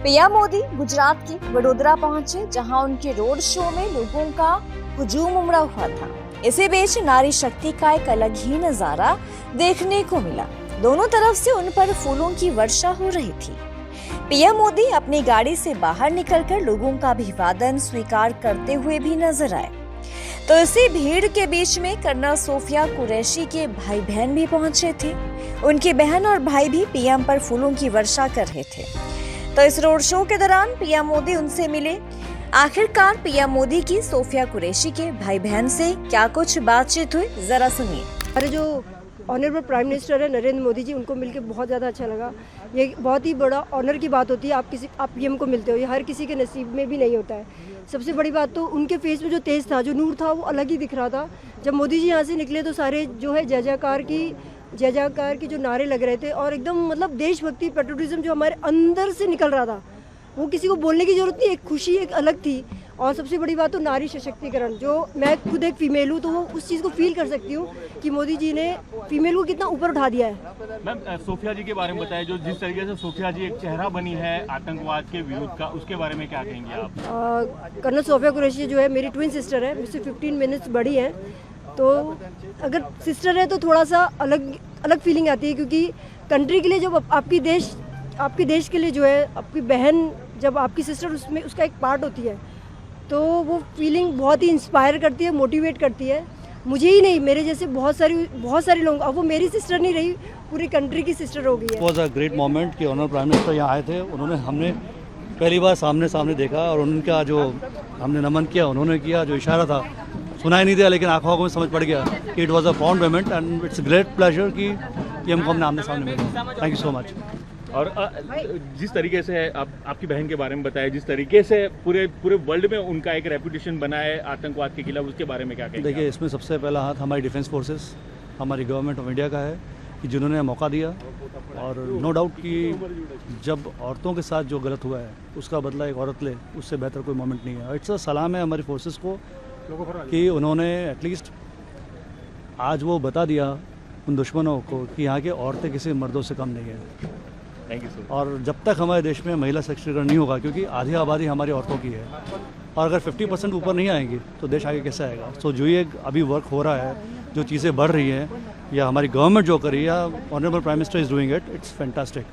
PM Modi Gujarat के वडोदरा पहुंचे, जहां उनके रोड शो में लोगों का हुजूम उमड़ा हुआ था। इसी बीच नारी शक्ति का एक अलग ही नजारा देखने को मिला। दोनों तरफ से उन पर फूलों की वर्षा हो रही थी। पीएम मोदी अपनी गाड़ी से बाहर निकलकर लोगों का अभिवादन स्वीकार करते हुए भी नजर आए। तो इसी भीड़ के बीच में कर्नल सोफिया कुरैशी के भाई बहन भी पहुंचे थे। उनकी बहन और भाई भी पीएम पर फूलों की वर्षा कर रहे थे। तो इस रोड शो के दौरान पीएम मोदी उनसे मिले। आखिरकार पीएम मोदी की सोफिया कुरैशी के भाई बहन से क्या कुछ बातचीत हुई, जरा सुनिए। हमारे जो ऑनरेबल प्राइम मिनिस्टर है नरेंद्र मोदी जी, उनको मिलकर बहुत ज़्यादा अच्छा लगा। ये बहुत ही बड़ा ऑनर की बात होती है, आप पीएम को मिलते हो, ये हर किसी के नसीब में भी नहीं होता है। सबसे बड़ी बात तो उनके फेस में जो तेज था, जो नूर था, वो अलग ही दिख रहा था। जब मोदी जी यहाँ से निकले तो सारे जो है जय जयकार की जो नारे लग रहे थे, और एकदम मतलब देशभक्ति, पेट्रोटिज्म जो हमारे अंदर से निकल रहा था, वो किसी को बोलने की जरूरत नहीं, एक खुशी एक अलग थी। और सबसे बड़ी बात तो नारी सशक्तिकरण, जो मैं खुद एक फीमेल हूँ तो वो उस चीज़ को फील कर सकती हूँ कि मोदी जी ने फीमेल को कितना ऊपर उठा दिया है। मैम, सोफिया जी के बारे में बताएं, जो जिस तरीके से सोफिया जी एक चेहरा बनी है आतंकवाद के विरुद्ध का, उसके बारे में क्या कहेंगे आप? कर्नल सोफिया कुरैशी जो है मेरी ट्विन सिस्टर है, मुझसे 15 मिनट्स बड़ी है। तो अगर सिस्टर है तो थोड़ा सा अलग फीलिंग आती है, क्योंकि कंट्री के लिए जब आपकी देश के लिए जो है आपकी बहन, जब आपकी सिस्टर उसमें उसका एक पार्ट होती है, तो वो फीलिंग बहुत ही इंस्पायर करती है, मोटिवेट करती है। मुझे ही नहीं, मेरे जैसे बहुत सारे लोग, अब वो मेरी सिस्टर नहीं रही, पूरी कंट्री की सिस्टर हो गई है। वॉज अ ग्रेट मोमेंट कि ऑनर प्राइम मिनिस्टर यहाँ आए थे। हमने पहली बार सामने देखा, और उनका जो हमने नमन किया, उन्होंने किया, जो इशारा था सुनाई नहीं दिया, लेकिन आंखों में समझ पड़ गया कि it was a found moment and it's great pleasure कि पीएम को हमने आमने सामने मिला। Thank you so much. और जिस तरीके से आपकी बहन के बारे में बताया, जिस तरीके से पूरे वर्ल्ड में उनका एक रेपुटेशन बना है आतंकवाद के खिलाफ, उसके बारे में क्या कहेंगे? देखिए, इसमें सबसे पहला हाथ हमारी डिफेंस फोर्सेस, हमारी गवर्नमेंट ऑफ इंडिया का है कि जिन्होंने मौका दिया। और नो डाउट कि जब औरतों के साथ जो गलत हुआ है उसका बदला एक औरत ले, उससे बेहतर कोई मोमेंट नहीं है। इट्स अ सलाम है हमारी फोर्सेस को कि उन्होंने एटलीस्ट आज वो बता दिया उन दुश्मनों को कि यहाँ के औरतें किसी मर्दों से कम नहीं है। Thank you sir. और जब तक हमारे देश में महिला सशक्तिकरण नहीं होगा, क्योंकि आधी आबादी हमारी औरतों की है, और अगर 50% ऊपर नहीं आएंगी तो देश आगे कैसे आएगा? सो जो ये अभी वर्क हो रहा है, जो चीज़ें बढ़ रही हैं, या हमारी गवर्नमेंट जो कर रही है, या honourable prime minister is doing it, it's fantastic.